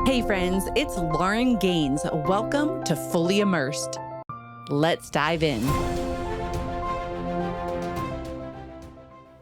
Hey friends, it's Lauren Gaines. Welcome to Fully Immersed. Let's dive in.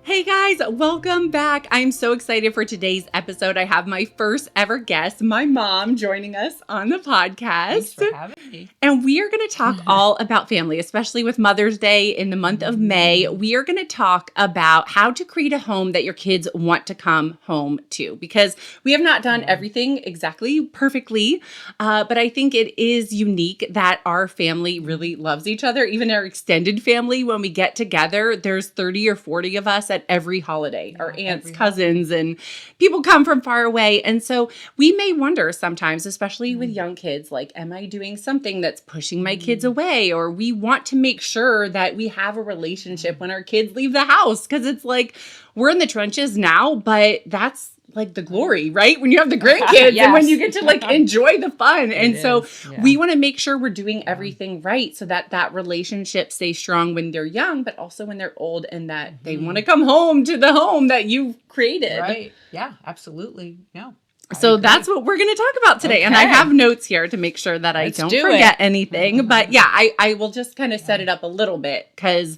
Hey guys, welcome back. I'm so excited for today's episode. I have my first ever guest, my mom, joining us on the podcast. Thanks for having me. And we are going to talk all about family, especially with Mother's Day in the month of May. We are going to talk about how to create a home that your kids want to come home to, because we have not done everything exactly perfectly. But I think it is unique that our family really loves each other. Even our extended family, when we get together, there's 30 or 40 of us at every holiday, our aunts, cousins, and people come from far away. And so we may wonder sometimes, especially with young kids, like, am I doing something that's pushing my kids away? Or we want to make sure that we have a relationship when our kids leave the house, because it's like we're in the trenches now, but that's like the glory, right? When you have the grandkids and when you get to like enjoy the fun. And so we want to make sure we're doing everything right so that that relationship stays strong when they're young, but also when they're old, and that they want to come home to the home that you've created. Right. Yeah, absolutely. No. So that's what we're going to talk about today. Okay. And I have notes here to make sure that I don't forget anything. But yeah, I will just kind of set it up a little bit, because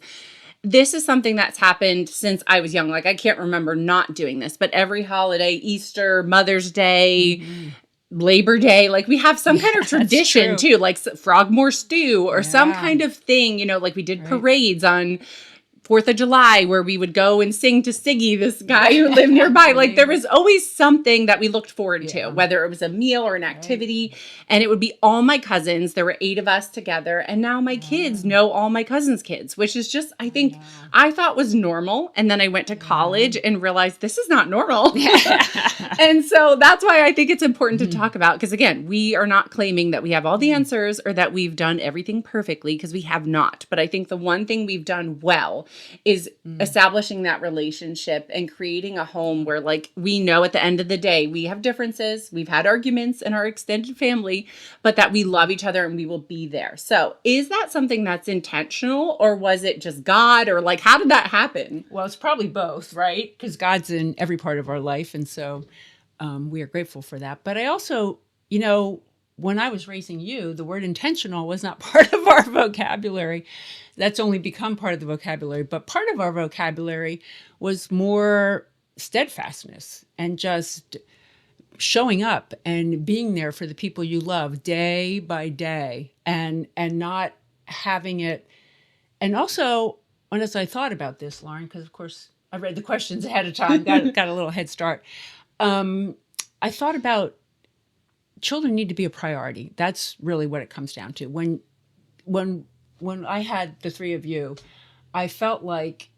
this is something that's happened since I was young. Like, I can't remember not doing this, but every holiday, Easter, Mother's Day, Labor Day, like we have some kind of tradition too, like Frogmore stew or some kind of thing, you know, like we did parades on 4th of July where we would go and sing to Siggy, this guy who lived nearby. Like, there was always something that we looked forward to, whether it was a meal or an activity. And it would be all my cousins. There were 8 of us together. And now my kids know all my cousins' kids, which is just, I think, I thought was normal. And then I went to college and realized this is not normal. And so that's why I think it's important to talk about. Because again, we are not claiming that we have all the answers or that we've done everything perfectly, because we have not. But I think the one thing we've done well is establishing that relationship and creating a home where, like, we know at the end of the day, we have differences, we've had arguments in our extended family, but that we love each other and we will be there. So is that something that's intentional, or was it just God, or like, how did that happen? Well, it's probably both, right? Because God's in every part of our life. And so we are grateful for that. But I also, you know, when I was raising you, the word intentional was not part of our vocabulary. That's only become part of the vocabulary. But part of our vocabulary was more steadfastness and just showing up and being there for the people you love day by day, and not having it. And also, as I thought about this, Lauren, because of course I read the questions ahead of time, got a little head start. I thought about children need to be a priority. That's really what it comes down to. When I had the 3 of you, I felt like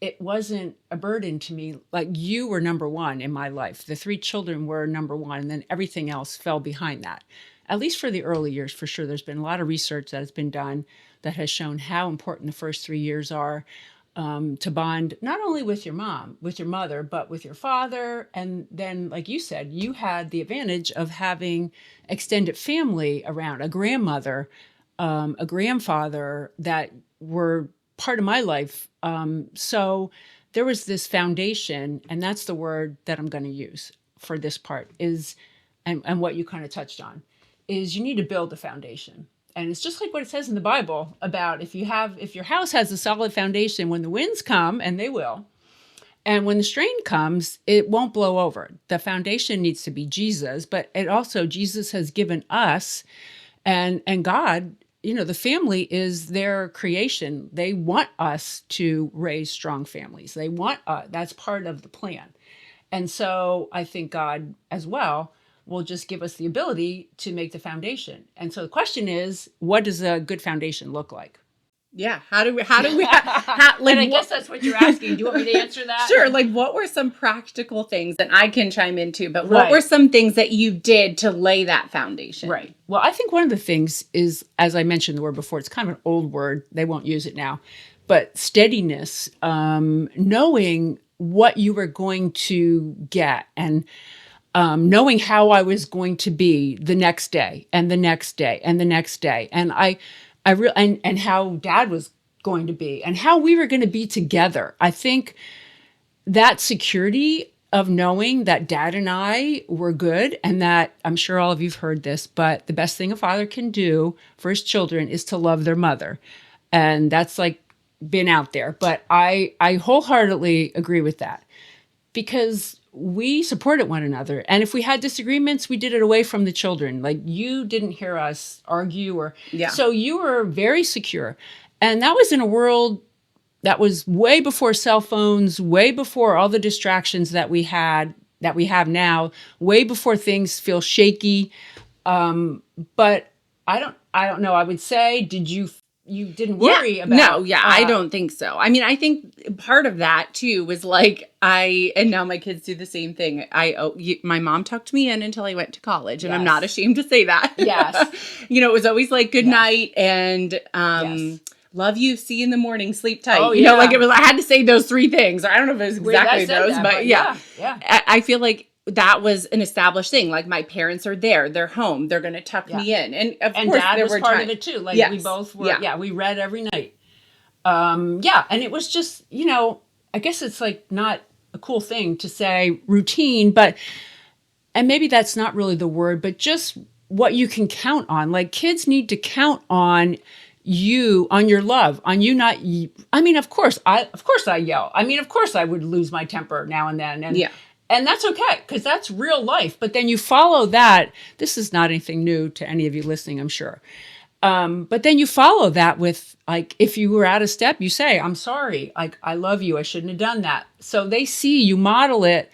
it wasn't a burden to me. Like, you were number one in my life. The 3 children were number one, and then everything else fell behind that. At least for the early years, for sure. There's been a lot of research that has been done that has shown how important the first 3 years are to bond, not only with your mom, with your mother, but with your father. And then, like you said, you had the advantage of having extended family around, a grandmother, a grandfather that were part of my life. So there was this foundation, and that's the word that I'm going to use for this part is, and what you kind of touched on, is you need to build a foundation. And it's just like what it says in the Bible about if your house has a solid foundation, when the winds come, and they will, and when the strain comes, it won't blow over. The foundation needs to be Jesus, but it also, Jesus has given us, and God, you know, the family is their creation. They want us to raise strong families. They want, that's part of the plan. And so I think God as well will just give us the ability to make the foundation. And so the question is, what does a good foundation look like? Yeah. How do we, like, and I guess that's what you're asking. Do you want me to answer that? Sure. Like, what were some practical things that I can chime into, but what were some things that you did to lay that foundation? Right. Well, I think one of the things is, as I mentioned the word before, it's kind of an old word. They won't use it now, but steadiness, knowing what you were going to get, and knowing how I was going to be the next day and the next day and the next day. And and how Dad was going to be and how we were going to be together. I think that security of knowing that Dad and I were good, and that I'm sure all of you've heard this, but the best thing a father can do for his children is to love their mother. And that's like been out there. But I wholeheartedly agree with that, because we supported one another. And if we had disagreements, we did it away from the children. Like, you didn't hear us argue so you were very secure. And that was in a world that was way before cell phones, way before all the distractions that we have now, way before things feel shaky. But I don't know. I would say, you didn't worry about? No, I don't think so. I mean, I think part of that too was like, and now my kids do the same thing. My mom tucked me in until I went to college, and I'm not ashamed to say that. Yes. It was always like, good night, and love you, see you in the morning, sleep tight. Like it was, I had to say those three things. I don't know if it was exactly those, but yeah. I feel like that was an established thing. Like, my parents are there, they're home, they're going to tuck me in. And of course, Dad there was were part of it too. Like, we both were, we read every night. And it was just, I guess it's like not a cool thing to say routine, and maybe that's not really the word, but just what you can count on. Like, kids need to count on you, on your love, on you not. I mean, of course I yell. I mean, of course I would lose my temper now and then, and that's okay, because that's real life. But then you follow that. This is not anything new to any of you listening, I'm sure. But then you follow that with, like, if you were out of step, you say, I'm sorry. Like, I love you. I shouldn't have done that. So they see you model it.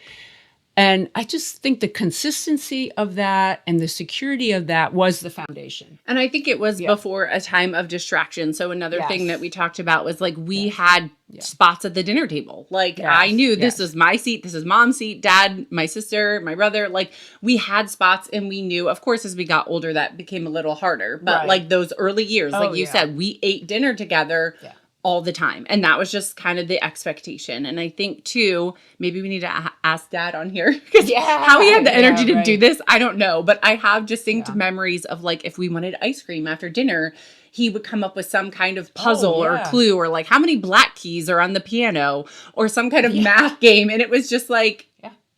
And I just think the consistency of that and the security of that was the foundation. And I think it was before a time of distraction. So another thing that we talked about was, like, we had spots at the dinner table. Like, I knew this is my seat, this is Mom's seat, Dad, my sister, my brother. Like, we had spots, and we knew, of course, as we got older, that became a little harder. But like those early years, like you said, we ate dinner together all the time. And that was just kind of the expectation. And I think too, maybe we need to ask Dad on here, because how he had the energy to do this, I don't know. But I have distinct memories of, like, if we wanted ice cream after dinner, he would come up with some kind of puzzle or clue, or like, how many black keys are on the piano, or some kind of math game. And it was just like,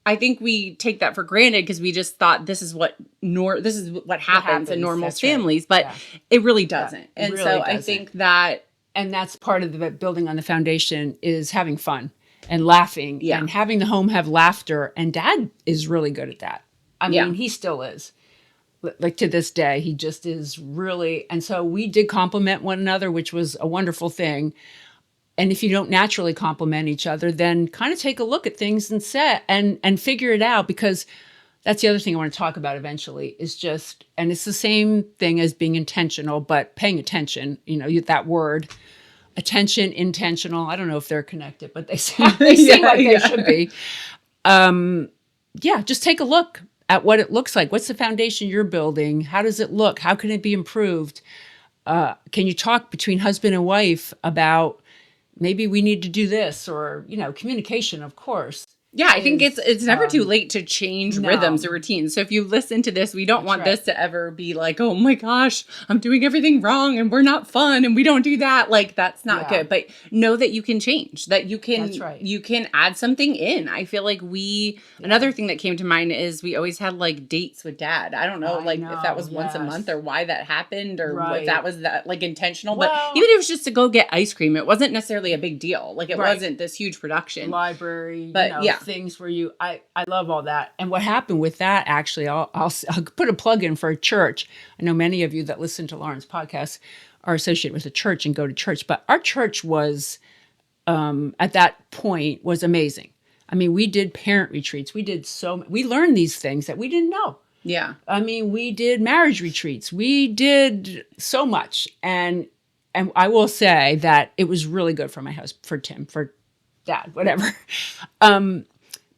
I think we take that for granted, because we just thought this is what happens in normal families, but it really doesn't. And really so I think that, and that's part of the building on the foundation, is having fun and laughing and having the home have laughter. And Dad is really good at that. I mean, he still is. Like, to this day, he just is really. And so we did compliment one another, which was a wonderful thing. And if you don't naturally compliment each other, then kind of take a look at things and figure it out, because that's the other thing I want to talk about eventually, is just, and it's the same thing as being intentional, but paying attention, that word, attention, intentional. I don't know if they're connected, but they seem like they should be. Just take a look at what it looks like. What's the foundation you're building? How does it look? How can it be improved? Can you talk between husband and wife about, maybe we need to do this, or, communication, of course. Yeah, I think it's never too late to change rhythms or routines. So if you listen to this, we don't want this to ever be like, oh my gosh, I'm doing everything wrong and we're not fun and we don't do that. Like, that's not good. But know that you can change, that you can add something in. I feel like another thing that came to mind is we always had, like, dates with Dad. I don't know, if that was once a month, or why that happened, or if that was like intentional. But even if it was just to go get ice cream, it wasn't necessally a big deal. Like, it wasn't this huge production. Library, but things where I love all that. And what happened with that, actually, I'll put a plug in for a church. I know many of you that listen to Lauren's podcast are associated with a church and go to church, but our church was, at that point, was amazing. I mean, we did parent retreats. We learned these things that we didn't know. Yeah. I mean, we did marriage retreats. We did so much. And I will say that it was really good for my husband, for Tim, for Dad, whatever.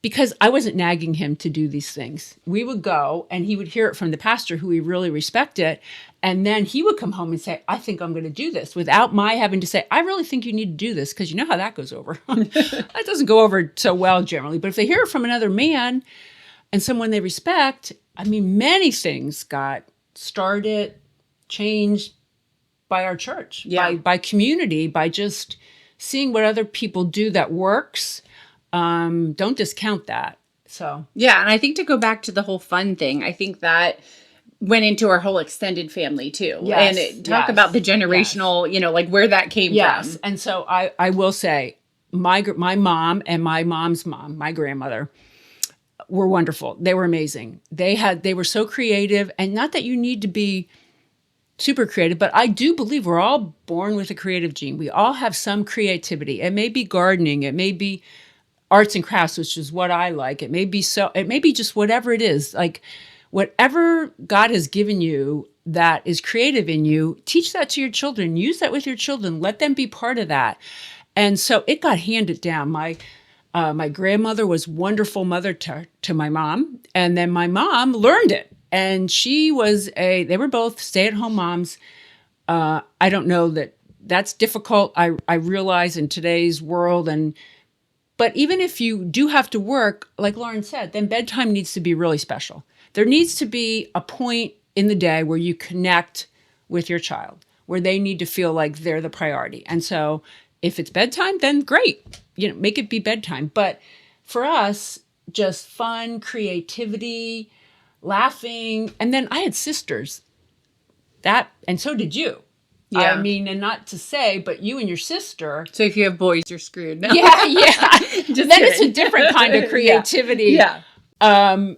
Because I wasn't nagging him to do these things. We would go, and he would hear it from the pastor, who he really respected. And then he would come home and say, I think I'm going to do this, without my having to say, I really think you need to do this, because you know how that goes over. That doesn't go over so well generally. But if they hear it from another man and someone they respect, I mean, many things got started, changed by our church, by community, by just seeing what other people do that works. Don't discount that. So yeah, and I think to go back to the whole fun thing, I think that went into our whole extended family too. Yes, And talk about the generational, like where that came from. And so I will say my mom and my mom's mom, my grandmother, were wonderful. They were amazing. They were so creative, and not that you need to be super creative, but I do believe we're all born with a creative gene. We all have some creativity. It may be gardening, it may be arts and crafts, which is what I like. It may be just whatever it is. Like whatever God has given you that is creative in you, teach that to your children. Use that with your children. Let them be part of that. And so it got handed down. My grandmother was wonderful mother to my mom, and then my mom learned it. And they were both stay-at-home moms. I don't know that's difficult. I realize in today's world, but even if you do have to work, like Lauren said, then bedtime needs to be really special. There needs to be a point in the day where you connect with your child, where they need to feel like they're the priority. And so if it's bedtime, then great, make it be bedtime. But for us, just fun, creativity, laughing. And then I had sisters and so did you. Yeah. I mean, and not to say, but you and your sister. So if you have boys, you're screwed. No. Yeah. Then it's a different kind of creativity. Yeah.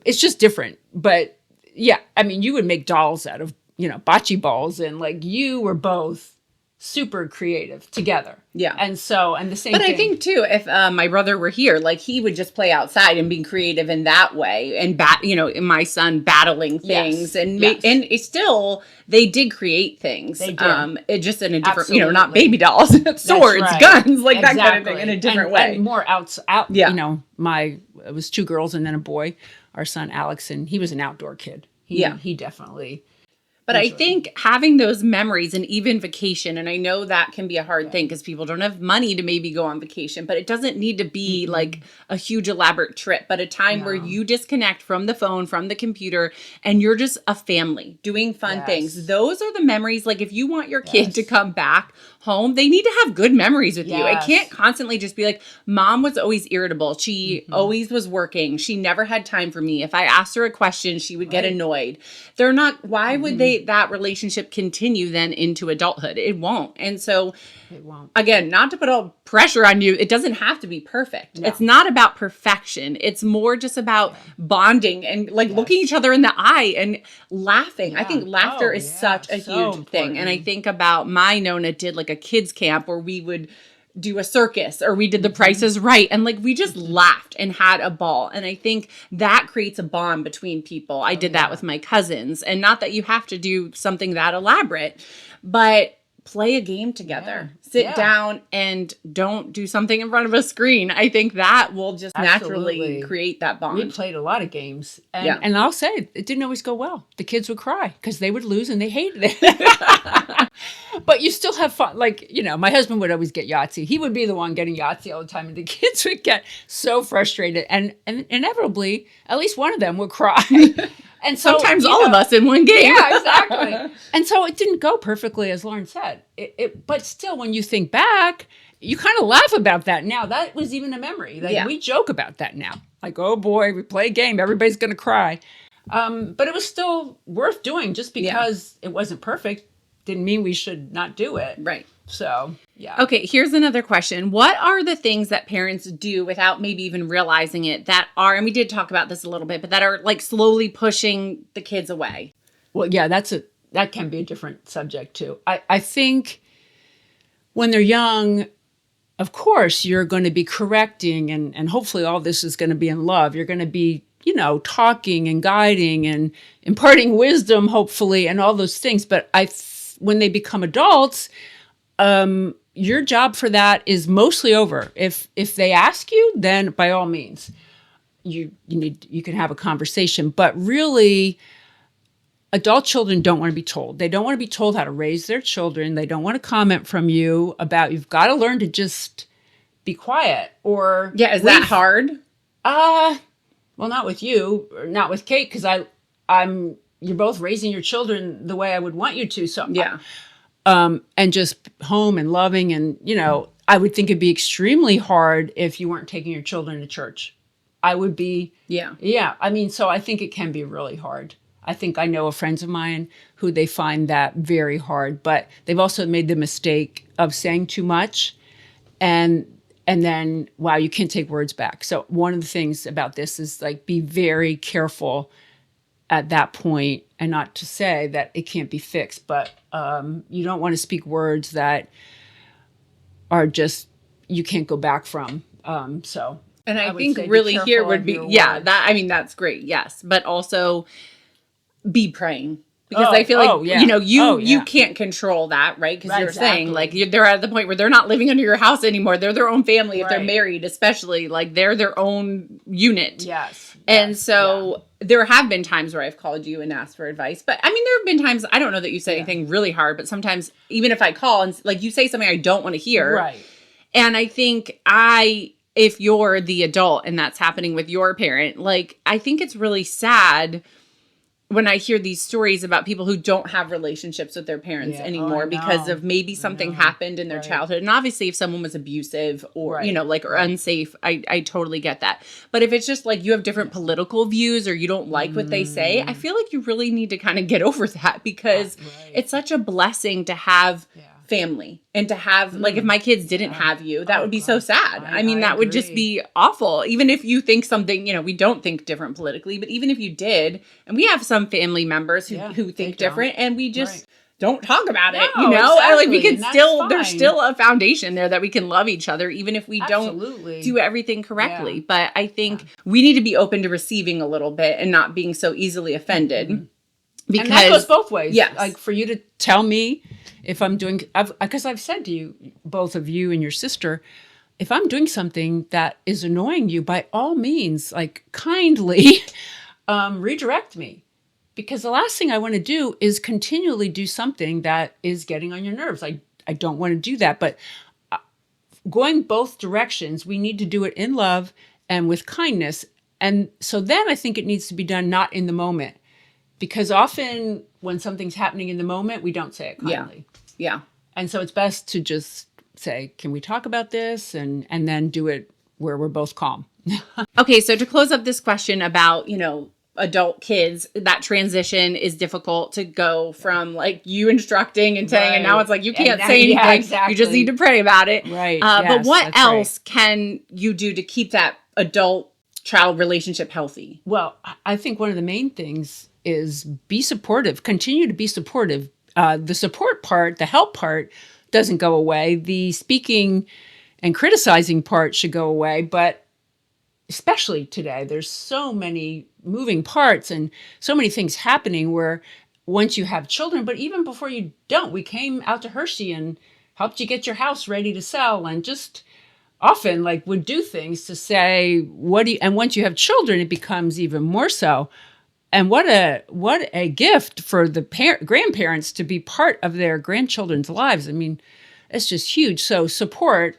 It's just different. But yeah, I mean, you would make dolls out of, bocce balls, and like you were both super creative together. Yeah. And the same thing. But I think too, if my brother were here, like he would just play outside and be creative in that way, and my son battling things, and it's still, they did create things. They did. It just in a different, not baby dolls, swords, guns, like that kind of thing, in a different way. And more out. Yeah. It was 2 girls and then a boy, our son Alex, and he was an outdoor kid. He definitely. But I think having those memories, and even vacation, and I know that can be a hard thing because people don't have money to maybe go on vacation, but it doesn't need to be like a huge elaborate trip, but a time where you disconnect from the phone, from the computer, and you're just a family doing fun things. Those are the memories. Like if you want your kid to come back home, they need to have good memories with you. It can't constantly just be like, mom was always irritable. She always was working. She never had time for me. If I asked her a question, she would get annoyed. They're not, why would that relationship continue then into adulthood? It won't. And so it won't. Again, not to put all pressure on you, it doesn't have to be perfect. No. It's not about perfection. It's more just about bonding and like looking each other in the eye and laughing. Yeah. I think laughter is such a huge thing. And I think about my Nona did like a kids camp where we would do a circus, or we did the Price is Right, and like we just laughed and had a ball. And I think that creates a bond between people. I did that with my cousins, and not that you have to do something that elaborate, but play a game together. Sit down and don't do something in front of a screen. I think that will just naturally create that bond. We played a lot of games. And I'll say, it didn't always go well. The kids would cry because they would lose and they hated it. But you still have fun. Like, my husband would always get Yahtzee. He would be the one getting Yahtzee all the time. And the kids would get so frustrated. And inevitably, at least one of them would cry. And so, sometimes all of us in one game. Yeah, exactly. And so it didn't go perfectly, as Lauren said. But still, when you think back, you kind of laugh about that now. That was even a memory. Like, we joke about that now. Like, oh boy, we play a game. Everybody's going to cry. But it was still worth doing. Just because it wasn't perfect didn't mean we should not do it. Right. So, yeah. Okay, here's another question. What are the things that parents do without maybe even realizing it that are, and we did talk about this a little bit, but that are like slowly pushing the kids away? Well, yeah, that can be a different subject too. I think when they're young, of course, you're going to be correcting, and hopefully all this is going to be in love. You're going to be, talking and guiding and imparting wisdom, hopefully, and all those things. But when they become adults, your job for that is mostly over. If they ask you, then by all means, you can have a conversation. But really, adult children don't want to be told. They don't want to be told how to raise their children. They don't want to comment from you about, you've got to learn to just be quiet. Or is that hard? Well, not with you, or not with Kate, because you're both raising your children the way I would want you to. So and just home and loving, and I would think it'd be extremely hard if you weren't taking your children to church. I would be. Yeah. I mean, so I think it can be really hard. I think I know of friends of mine who they find that very hard, but they've also made the mistake of saying too much, and then, wow, you can't take words back. So one of the things about this is like, be very careful at that point, and not to say that it can't be fixed, but you don't want to speak words that are just, you can't go back from. And I think really here would be, that's great. Yes. But also be praying. Because I feel like, you can't control that, right? Because you're saying, like, they're at the point where they're not living under your house anymore. They're their own family. If they're married, especially, like, they're their own unit. Yes. And so there have been times where I've called you and asked for advice. But, I mean, there have been times, I don't know that you said anything really hard, but sometimes, even if I call and, like, you say something I don't want to hear. Right. And I think if you're the adult and that's happening with your parent, like, I think it's really sad when I hear these stories about people who don't have relationships with their parents anymore because of maybe something happened in their childhood. And obviously if someone was abusive or, or unsafe, I totally get that. But if it's just like you have different political views or you don't like what they say, I feel like you really need to kind of get over that because it's such a blessing to have family and to have like if my kids didn't have you, that would be so sad. I mean, that would just be awful. Even if you think something, we don't think different politically, but even if you did, and we have some family members who think different and we just don't talk about it, Exactly. Like we can still, there's still a foundation there that we can love each other, even if we don't do everything correctly. Yeah. But I think we need to be open to receiving a little bit and not being so easily offended. Mm-hmm. Because, and that goes both ways. Yes. Like for you to tell me if I'm doing, because I've said to you, both of you and your sister, if I'm doing something that is annoying you, by all means, like kindly redirect me. Because the last thing I want to do is continually do something that is getting on your nerves. I don't want to do that. But going both directions, we need to do it in love and with kindness. And so then I think it needs to be done not in the moment. Because often when something's happening in the moment, we don't say it kindly. Yeah. And so it's best to just say, can we talk about this? And then do it where we're both calm. Okay, so to close up this question about, adult kids, that transition is difficult to go from like you instructing and saying, and now it's like you can't say anything. Yeah, exactly. You just need to pray about it. Right. But what else can you do to keep that adult-child relationship healthy? Well, I think one of the main things is be supportive. Continue to be supportive. The support part, the help part doesn't go away. The speaking and criticizing part should go away. But especially today, there's so many moving parts and so many things happening where once you have children, but even before you don't, we came out to Hershey and helped you get your house ready to sell and just often like would do things to say, and once you have children, it becomes even more so. And what a gift for the grandparents to be part of their grandchildren's lives. I mean, it's just huge. So support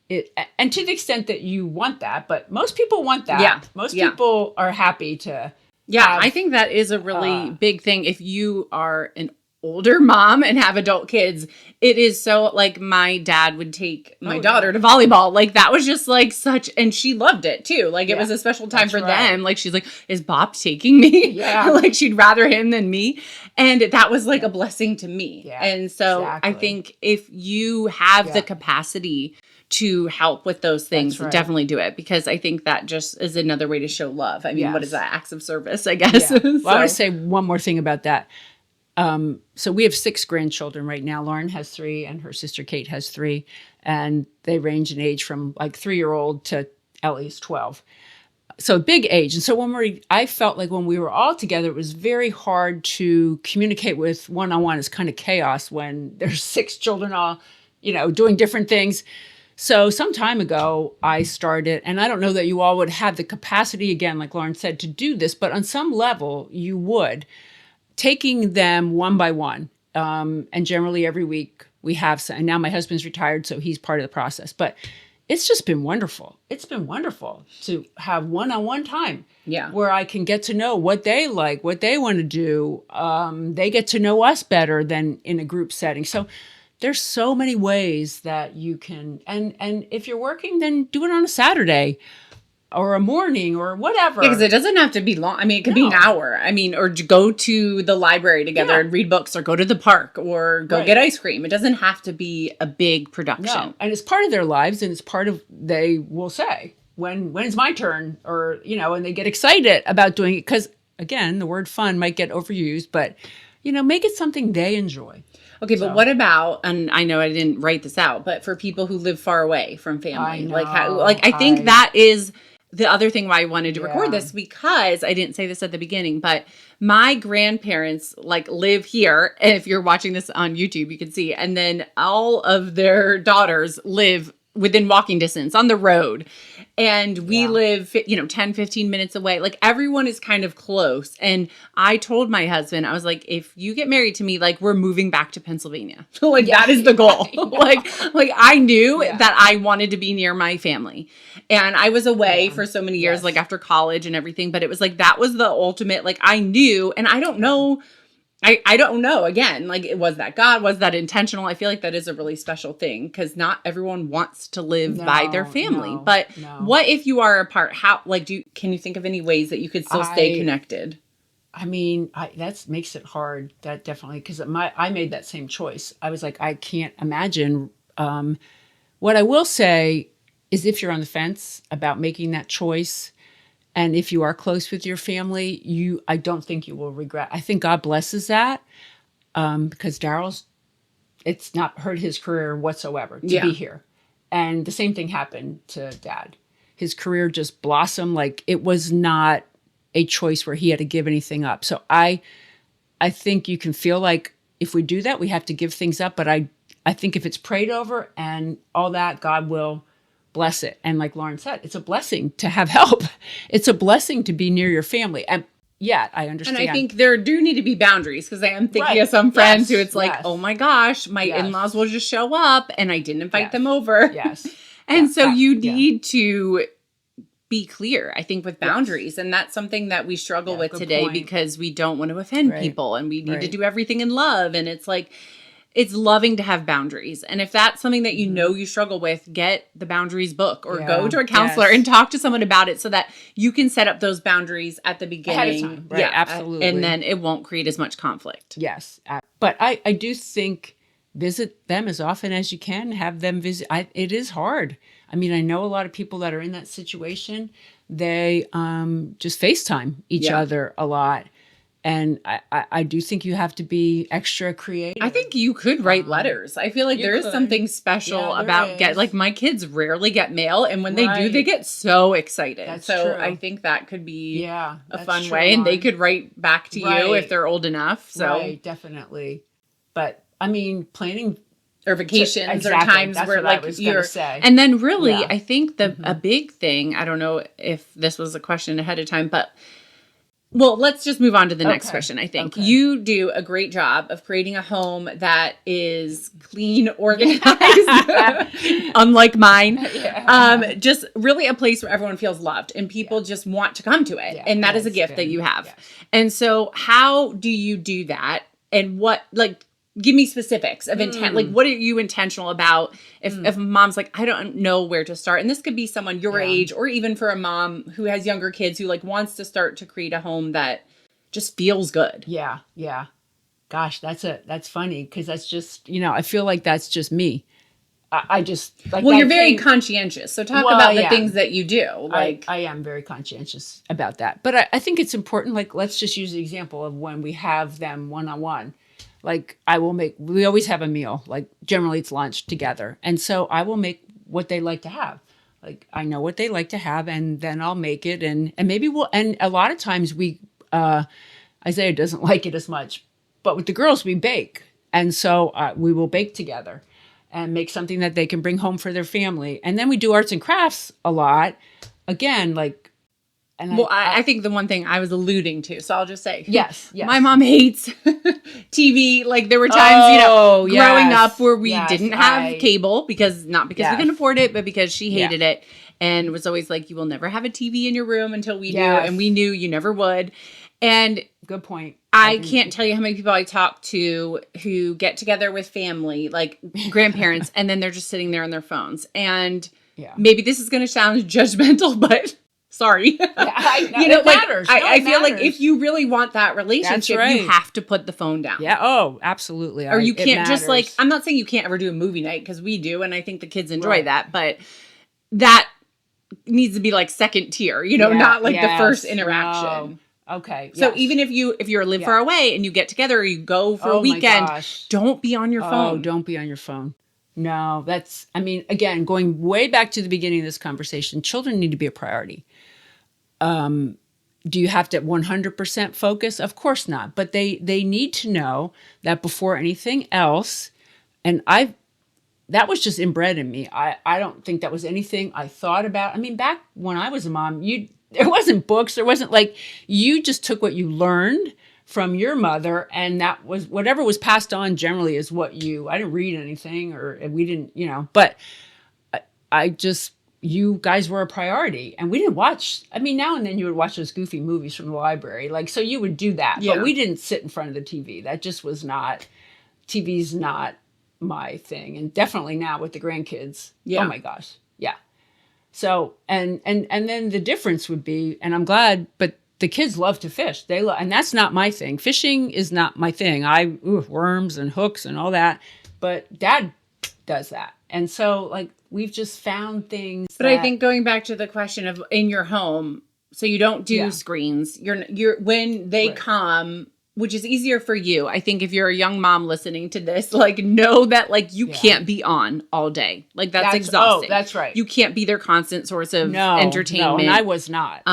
it, and to the extent that you want that, but most people want that. Yeah. Most people are happy to. Yeah, I think that is a really big thing. If you are an older mom and have adult kids, it is so like my dad would take my daughter to volleyball. Like that was just like and she loved it too. Like it was a special time for them. Like she's like, is Bob taking me? Yeah. Like she'd rather him than me. And that was like a blessing to me. Yeah, and so I think if you have the capacity to help with those things, definitely do it. Because I think that just is another way to show love. I mean, what is that? Acts of service, I guess. Yeah. Well, I want to say one more thing about that. So we have 6 grandchildren right now. Lauren has 3 and her sister Kate has 3. And they range in age from like 3-year-old to Ellie's 12. So big age. And so I felt like when we were all together, it was very hard to communicate with one-on-one. It's kind of chaos when there's 6 children all, doing different things. So some time ago, I started, and I don't know that you all would have the capacity, again, like Lauren said, to do this, but on some level, you would. Taking them one by one, and generally every week we have some, and now my husband's retired, so he's part of the process. But it's just been wonderful. It's been wonderful to have one-on-one time where I can get to know what they like, what they want to do. They get to know us better than in a group setting. So there's so many ways that you can, and if you're working, then do it on a Saturday. or a morning or whatever. Because it doesn't have to be long. I mean, it could be an hour. I mean, or go to the library together and read books, or go to the park, or go get ice cream. It doesn't have to be a big production. No. And it's part of their lives, and it's part of, they will say, when is my turn? Or, and they get excited about doing it. Because, again, the word fun might get overused, but, make it something they enjoy. Okay, but what about, and I know I didn't write this out, but for people who live far away from family, I think that is the other thing why I wanted to record this, because I didn't say this at the beginning, but my grandparents live here. And if you're watching this on YouTube, you can see, and then all of their daughters live within walking distance on the road. And we live, 10, 15 minutes away. Everyone is kind of close. And I told my husband, I was like, if you get married to me, we're moving back to Pennsylvania. That is the goal. I knew that I wanted to be near my family. And I was away for so many years, after college and everything. But it was that was the ultimate, I knew, and I don't know. I don't know. Again, was that God? Was that intentional? I feel like that is a really special thing, because not everyone wants to live by their family. But what if you are apart? How, can you think of any ways that you could still stay connected? I mean, that makes it hard. That definitely, because I made that same choice. I was like, I can't imagine. What I will say is, if you're on the fence about making that choice, and if you are close with your family, I don't think you will regret. I think God blesses that, because Daryl's, it's not hurt his career whatsoever to be here. And the same thing happened to Dad. His career just blossomed. It was not a choice where he had to give anything up. So I think you can feel like if we do that, we have to give things up. But I think if it's prayed over and all that, God will bless it. And like Lauren said, it's a blessing to have help. It's a blessing to be near your family. And I understand. And I think there do need to be boundaries, because I am thinking of some friends who it's oh my gosh, my in-laws will just show up and I didn't invite them over. Yes. And so you need to be clear, I think, with boundaries. And that's something that we struggle with today, because we don't want to offend people, and we need to do everything in love. And it's it's loving to have boundaries. And if that's something that you struggle with, get the boundaries book, or go to a counselor and talk to someone about it, so that you can set up those boundaries at the beginning. Ahead of time. Right. Yeah, absolutely. And then it won't create as much conflict. Yes. But I do think visit them as often as you can. Have them visit. It is hard. I mean, I know a lot of people that are in that situation. They just FaceTime each other a lot. And I do think you have to be extra creative. I think you could write letters. I feel like there is something special about my kids rarely get mail, and when they do, they get so excited. That's so true. I think that could be a fun true, way, and they Lauren. could write back to you if they're old enough. So definitely. But I mean, planning or vacations or times That's where what I was you're say. And then really, I think a big thing, I don't know if this was a question ahead of time, but well, let's just move on to the next question. I think you do a great job of creating a home that is clean, organized, unlike mine. Just really a place where everyone feels loved and people just want to come to it. And that is a gift that you have. Yes. And so how do you do that? And what, give me specifics of intent. What are you intentional about? If mom's I don't know where to start. And this could be someone your age, or even for a mom who has younger kids who wants to start to create a home that just feels good. Yeah. Yeah. Gosh, that's funny. 'Cause that's just, I feel like that's just me. I just you're very conscientious. So talk about the things that you do. I am very conscientious about that. But I think it's important. Let's just use the example of when we have them one-on-one. We always have a meal, generally it's lunch together. And so I will make what they like to have. I know what they like to have, and then I'll make it. And maybe and a lot of times Isaiah doesn't like it as much, but with the girls, we bake. And so we will bake together and make something that they can bring home for their family. And then we do arts and crafts a lot. Again, I think the one thing I was alluding to, so I'll just say, yes. My mom hates TV. There were times, growing up where we didn't have cable not because we couldn't afford it, but because she hated it, and was always you will never have a TV in your room until we do, and we knew you never would. And good point. I can't tell you how many people I talk to who get together with family, grandparents, and then they're just sitting there on their phones. And maybe this is going to sound judgmental, but Sorry. Yeah, it like, matters. I feel like if you really want that relationship, right. you have to put the phone down. Yeah. Oh, absolutely. Or you can't just like, I'm not saying you can't ever do a movie night, because we do. And I think the kids enjoy that, but that needs to be like second tier, not like the first interaction. No. Okay. So even if you live far away and you get together or you go for a weekend, don't be on your phone. Oh, don't be on your phone. No, again, going way back to the beginning of this conversation, children need to be a priority. Do you have to 100% focus? Of course not. But they need to know that before anything else, and that was just inbred in me. I don't think that was anything I thought about. I mean, back when I was a mom, there wasn't books. There wasn't you just took what you learned from your mother, and that was whatever was passed on generally is what I didn't read anything, or we didn't, but you guys were a priority, and we didn't watch. I mean, now and then you would watch those goofy movies from the library. So you would do that, but we didn't sit in front of the TV. That just was not, TV's not my thing. And definitely now with the grandkids. Yeah. Oh my gosh. Yeah. So, and then the difference would be, and I'm glad, but the kids love to fish. And that's not my thing. Fishing is not my thing. Worms and hooks and all that, but Dad does that. And so we've just found things. But I think going back to the question of in your home, so you don't do screens. You're when they come, which is easier for you. I think if you're a young mom listening to this, know that you can't be on all day. That's exhausting. Oh, that's right. You can't be their constant source of entertainment. No, and I was not.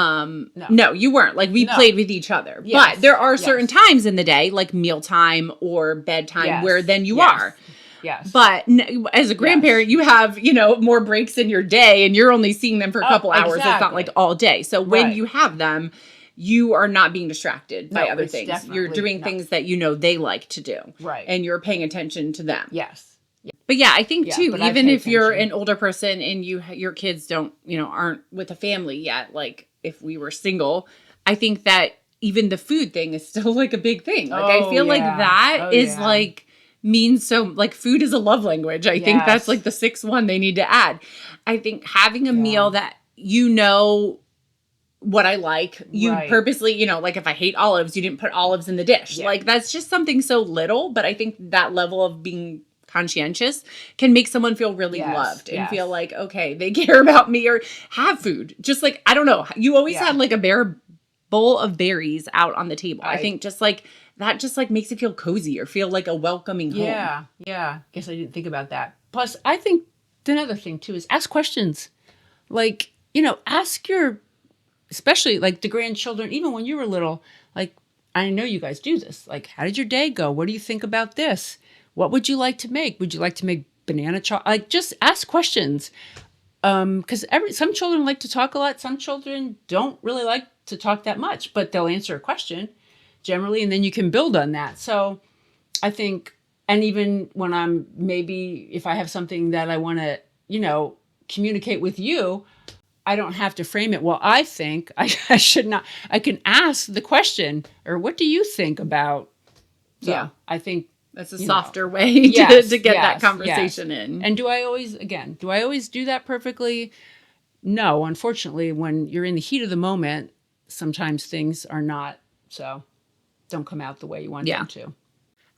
No, you weren't. We played with each other. Yes. But there are certain times in the day, like mealtime or bedtime, where then you are. Yes. But as a grandparent, you have, more breaks in your day, and you're only seeing them for a couple hours. Exactly. It's not all day. So when you have them, you are not being distracted by other things. You're doing things that they like to do. Right. And you're paying attention to them. Yes. Yeah. But I think too, even if you're an older person and your kids don't, aren't with a family yet, if we were single, I think that even the food thing is still a big thing. I feel like that is means so, food is a love language. I think that's the 6th one they need to add. I think having a meal that what I like, you purposely, if I hate olives, you didn't put olives in the dish. That's just something so little, but I think that level of being conscientious can make someone feel really loved and feel okay, they care about me, or have food. Just I don't know, you always had a bare bowl of berries out on the table. I think just that just makes it feel cozy or feel like a welcoming home. Yeah. Guess I didn't think about that. Plus, I think another thing too is ask questions. Ask your, especially the grandchildren, even when you were little, I know you guys do this. How did your day go? What do you think about this? What would you like to make? Would you like to make banana chocolate? Just ask questions. Because some children like to talk a lot. Some children don't really like to talk that much, but they'll answer a question generally, and then you can build on that. So I think, and even when if I have something that I want to, communicate with you, I don't have to frame it. Well, I think I should not. I can ask the question, or what do you think about? So I think that's a softer way to get that conversation in. And do I always do that perfectly? No, unfortunately, when you're in the heat of the moment, sometimes things are not, don't come out the way you want them to.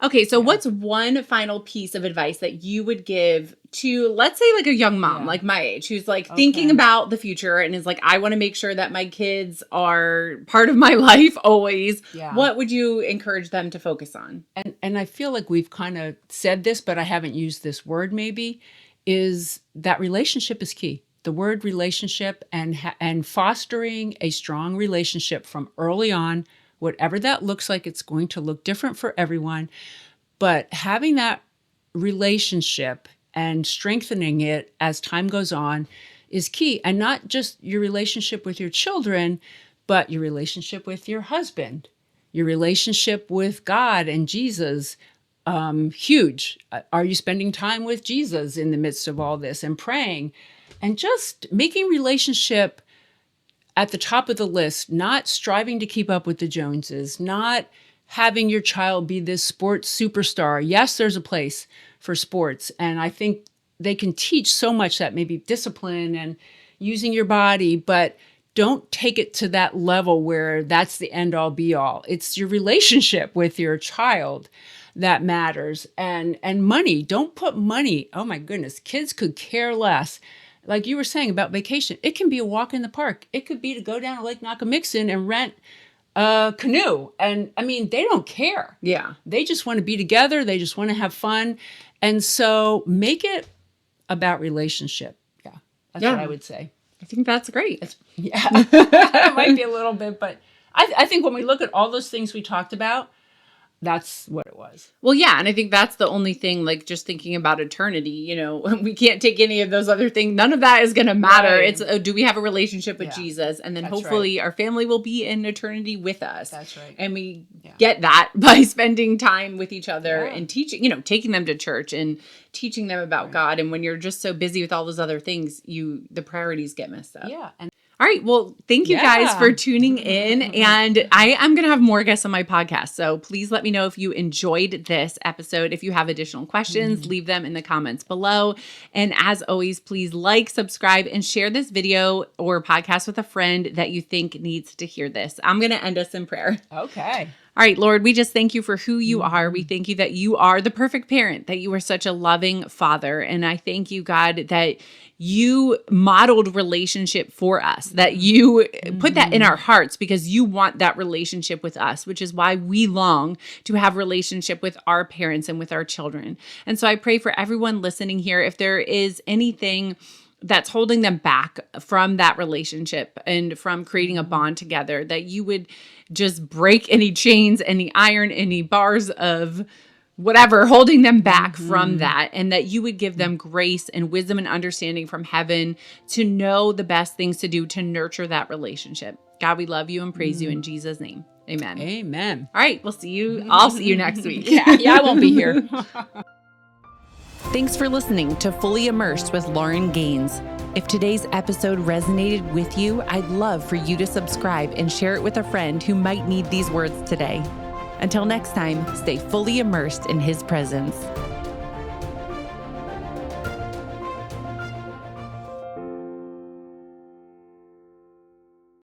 Okay, so what's one final piece of advice that you would give to, let's say, a young mom like my age, who's thinking about the future and is I want to make sure that my kids are part of my life always. Yeah. What would you encourage them to focus on? And I feel like we've kind of said this, but I haven't used this word maybe, is that relationship is key. The word relationship and fostering a strong relationship from early on. Whatever that looks like, it's going to look different for everyone. But having that relationship and strengthening it as time goes on is key. And not just your relationship with your children, but your relationship with your husband, your relationship with God and Jesus. Huge. Are you spending time with Jesus in the midst of all this and praying? And just making relationship at the top of the list, not striving to keep up with the Joneses, not having your child be this sports superstar. Yes, there's a place for sports. And I think they can teach so much, that maybe discipline and using your body, but don't take it to that level where that's the end all be all. It's your relationship with your child that matters. And money, don't put money. Oh my goodness, kids could care less. Like you were saying about vacation, it can be a walk in the park. It could be to go down to Lake Nakamixon and rent a canoe. And I mean, they don't care. Yeah. They just want to be together. They just want to have fun. And so make it about relationship. Yeah. That's what I would say. I think that's great. Yeah. It might be a little bit, but I think when we look at all those things we talked about, that's what it was. Well, yeah. And I think that's the only thing, like just thinking about eternity, we can't take any of those other things. None of that is going to matter. Right. It's, do we have a relationship with Jesus? And then hopefully our family will be in eternity with us. That's right. And we get that by spending time with each other and teaching, taking them to church and teaching them about God. And when you're just so busy with all those other things, the priorities get messed up. Yeah. All right. Well, thank you guys for tuning in. And I'm going to have more guests on my podcast. So please let me know if you enjoyed this episode. If you have additional questions, leave them in the comments below. And as always, please like, subscribe, and share this video or podcast with a friend that you think needs to hear this. I'm going to end us in prayer. Okay. All right, Lord, we just thank you for who you are. We thank you that you are the perfect parent, that you are such a loving father. And I thank you, God, that you modeled relationship for us, that you put that in our hearts because you want that relationship with us, which is why we long to have relationship with our parents and with our children. And so I pray for everyone listening here, if there is anything that's holding them back from that relationship and from creating a bond together, that you would just break any chains, any iron, any bars of whatever holding them back from that, and that you would give them grace and wisdom and understanding from heaven to know the best things to do to nurture that relationship. God, we love you and praise you in Jesus' name. Amen. Amen. All right. We'll see you. I'll see you next week. Yeah, I won't be here. Thanks for listening to Fully Immersed with Lauren Gaines. If today's episode resonated with you, I'd love for you to subscribe and share it with a friend who might need these words today. Until next time, stay fully immersed in His presence.